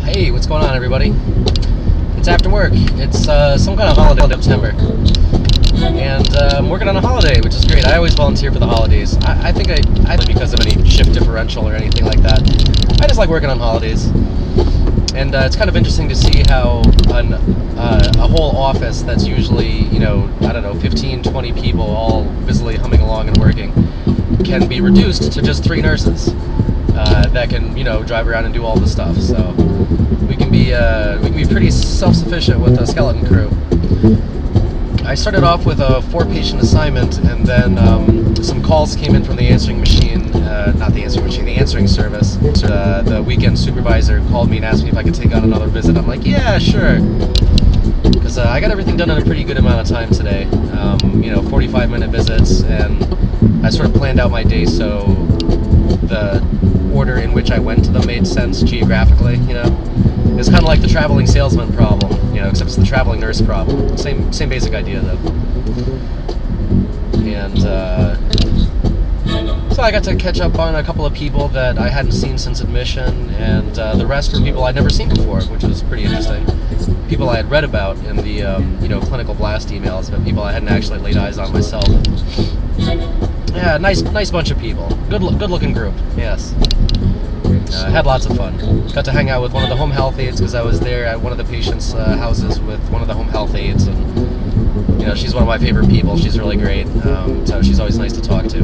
Hey, what's going on, everybody? It's after work. It's some kind of holiday in September. And I'm working on a holiday, which is great. I always volunteer for the holidays. I think I because of any shift differential or anything like that. I just like working on holidays. And it's kind of interesting to see how a whole office that's usually, I don't know, 15, 20 people all busily humming along and working can be reduced to just 3 nurses that can, drive around and do all the stuff. So we can be pretty self-sufficient with a skeleton crew. I started off with a 4-patient assignment, and then some calls came in from the answering machine, not the answering machine, the answering service. The weekend supervisor called me and asked me if I could take on another visit. I'm like, yeah, sure. Because I got everything done in a pretty good amount of time today. 45-minute visits, and I sort of planned out my day so the order in which I went to them made sense geographically, It's kind of like the traveling salesman problem, except it's the traveling nurse problem. Same basic idea, though. And so I got to catch up on a couple of people that I hadn't seen since admission, and the rest were people I'd never seen before, which was pretty interesting. People I had read about in the clinical blast emails, but people I hadn't actually laid eyes on myself. Yeah, nice bunch of people. Good looking group. Yes. Had lots of fun. Got to hang out with one of the home health aides because I was there at one of the patients' houses with one of the home health aides, and she's one of my favorite people. She's really great, so she's always nice to talk to.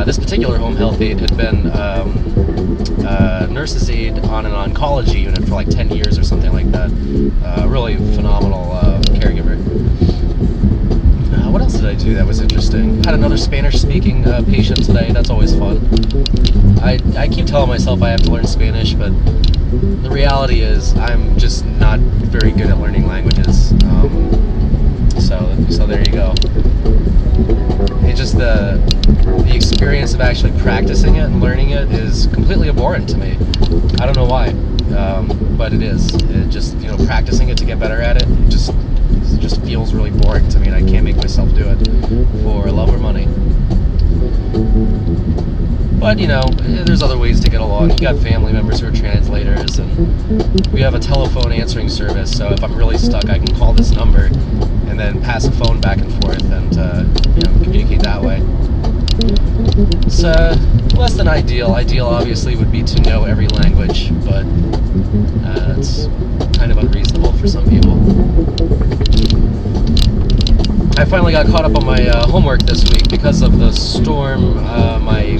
This particular home health aide had been nurse's aide on an oncology unit for like 10 years or something like that. Really phenomenal caregiver. What else did I do that was interesting? Had another Spanish-speaking patient today. That's always fun. I keep telling myself I have to learn Spanish, but the reality is I'm just not very good at learning languages. So there you go. It's just the experience of actually practicing it and learning it is completely abhorrent to me. I don't know why, but it is. It just practicing it to get better at it. It just feels really boring to me, and I can't make myself do it for love or money. But there's other ways to get along. You got family members who are translators, and we have a telephone answering service. So if I'm really stuck, I can call this number and then pass a phone back and forth, and communicate that way. It's less than ideal. Ideal, obviously, would be to know every language, but it's kind of unreasonable for some people. I finally got caught up on my homework this week because of the storm. My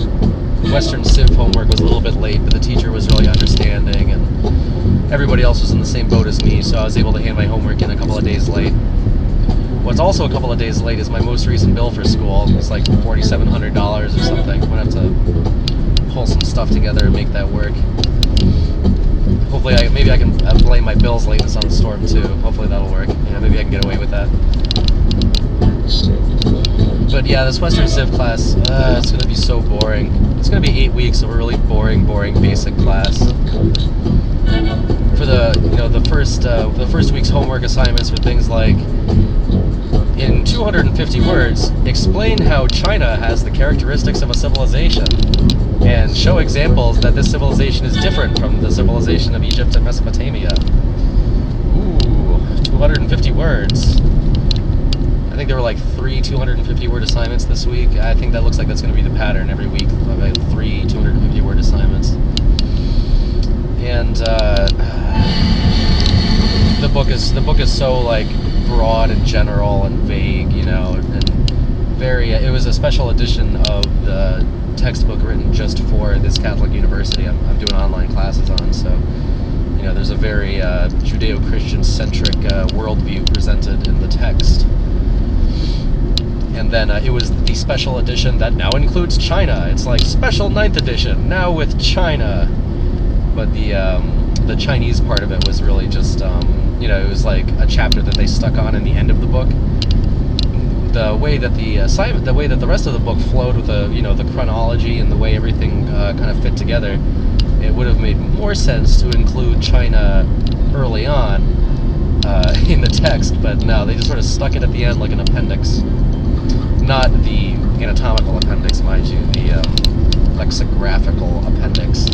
Western Civ homework was a little bit late, but the teacher was really understanding, and everybody else was in the same boat as me, so I was able to hand my homework in a couple of days late. What's also a couple of days late is my most recent bill for school. It was like $4,700 or something. I'm going to have to pull some stuff together and make that work. Hopefully, maybe I can blame my bill's lateness on the storm, too. Hopefully that'll work. Maybe I can get away with that. But yeah, this Western Civ class, it's going to be so boring. It's going to be 8 weeks of a really boring basic class. For the first week's homework assignments were things like, in 250 words, explain how China has the characteristics of a civilization, and show examples that this civilization is different from the civilization of Egypt and Mesopotamia. Ooh, 250 words. I think there were like 3 250-word assignments this week. I think that looks like that's going to be the pattern every week. Like 3 250-word assignments. And the book is so like broad and general and vague, and very. It was a special edition of the textbook written just for this Catholic university I'm doing online classes on. So there's a very Judeo-Christian centric worldview presented in the text. And then it was the special edition that now includes China. It's like special 9th edition, now with China. But the Chinese part of it was really just, it was like a chapter that they stuck on in the end of the book. The way that the rest of the book flowed with the chronology and the way everything kind of fit together, it would have made more sense to include China early on in the text. But no, they just sort of stuck it at the end like an appendix. Not the anatomical appendix, mind you, the lexicographical appendix.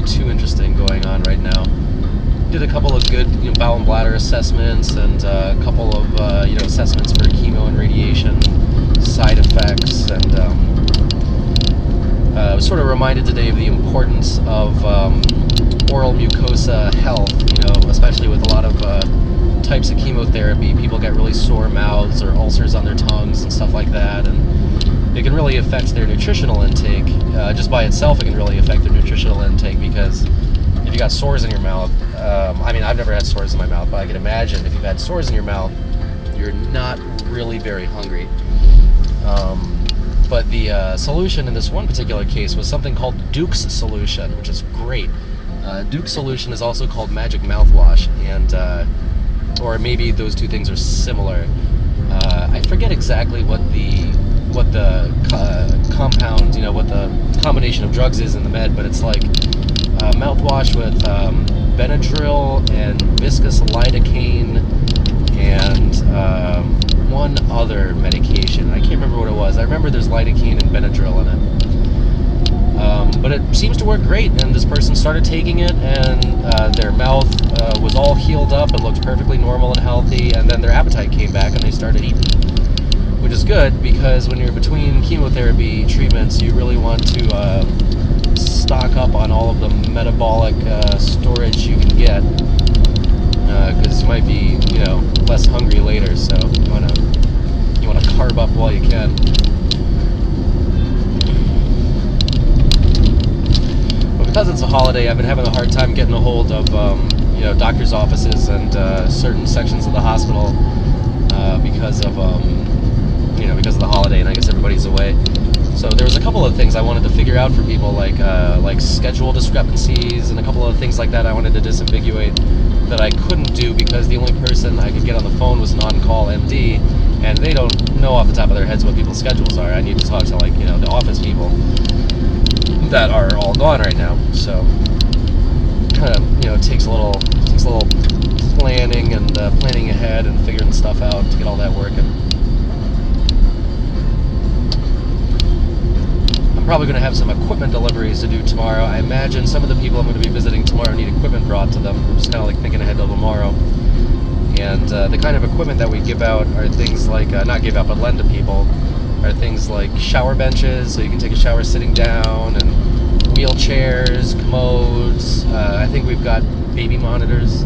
really too interesting going on right now. Did a couple of good, bowel and bladder assessments, and a couple of assessments for chemo and radiation side effects, and I was sort of reminded today of the importance of oral mucosa health. Especially with a lot of types of chemotherapy, people get really sore mouths or ulcers on their tongues and stuff like that, and it can really affect their nutritional intake. Just by itself, it can really affect their nutritional intake, because if you got sores in your mouth, I've never had sores in my mouth, but I can imagine if you've had sores in your mouth, you're not really very hungry. But the solution in this one particular case was something called Duke's solution, which is great. Duke's solution is also called magic mouthwash, and or maybe those two things are similar. I forget exactly what the compound, what the combination of drugs is in the med, but it's like mouthwash with Benadryl and viscous lidocaine and one other medication. I can't remember what it was. I remember there's lidocaine and Benadryl in it. But it seems to work great, and this person started taking it, and their mouth was all healed up. It looked perfectly normal and healthy, and then their appetite came back and they started eating, which is good, because when you're between chemotherapy treatments, you really want to stock up on all of the metabolic storage you can get, because you might be less hungry later, so you want to carb up while you can. But because it's a holiday, I've been having a hard time getting a hold of doctors' offices and certain sections of the hospital because of because of the holiday, and I guess everybody's away. So there was a couple of things I wanted to figure out for people, like schedule discrepancies and a couple of things like that I wanted to disambiguate that I couldn't do because the only person I could get on the phone was an on-call MD, and they don't know off the top of their heads what people's schedules are. I need to talk to the office people that are all gone right now. So kind of it takes a little planning and planning ahead and figuring stuff out to get all that working. I'm probably going to have some equipment deliveries to do tomorrow. I imagine some of the people I'm going to be visiting tomorrow need equipment brought to them. I'm just kind of thinking ahead to tomorrow. And the kind of equipment that we give out are things like, not give out, but lend to people, are things like shower benches, so you can take a shower sitting down, and wheelchairs, commodes. I think we've got baby monitors,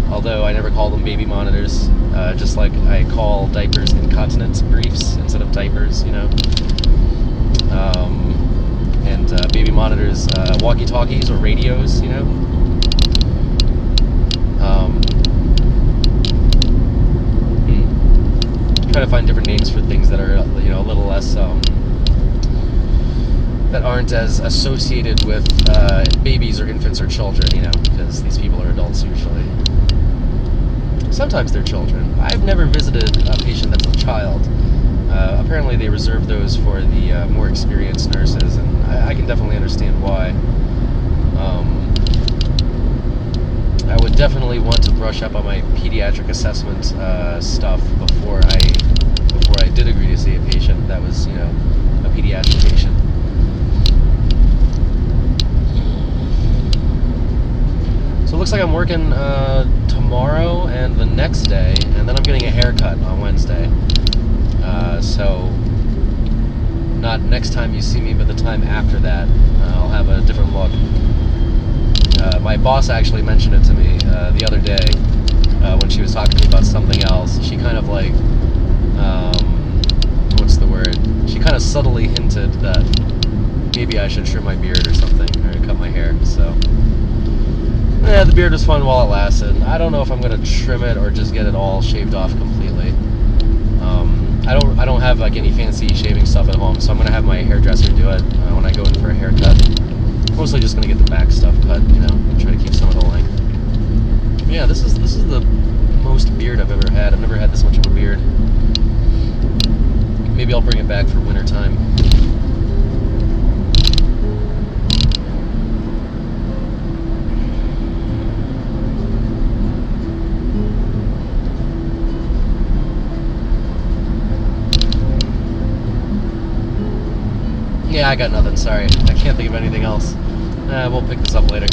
although I never call them baby monitors, just like I call diapers incontinence briefs instead of diapers, and baby monitors, walkie-talkies or radios, Try to find different names for things that are, a little less, that aren't as associated with babies or infants or children, because these people are adults usually. Sometimes they're children. I've never visited a patient that's a child. Apparently they reserve those for the more experienced nurses, and I can definitely understand why. I would definitely want to brush up on my pediatric assessment stuff before I did agree to see a patient that was, a pediatric patient. So it looks like I'm working tomorrow and the next day, and then I'm getting a haircut on Wednesday. So not next time you see me, but the time after that, I'll have a different look. My boss actually mentioned it to me the other day when she was talking to me about something else. She kind of what's the word? She kind of subtly hinted that maybe I should trim my beard or something, or cut my hair. So yeah, the beard was fun while it lasted. I don't know if I'm going to trim it or just get it all shaved off completely. I don't have any fancy shaving stuff at home, so I'm going to have my hairdresser do it when I go in for a haircut. Mostly just going to get the back stuff cut, try to keep some of the length. But yeah, this is the most beard I've ever had. I've never had this much of a beard. Maybe I'll bring it back for winter time. Yeah, I got nothing, sorry. I can't think of anything else. We'll pick this up later.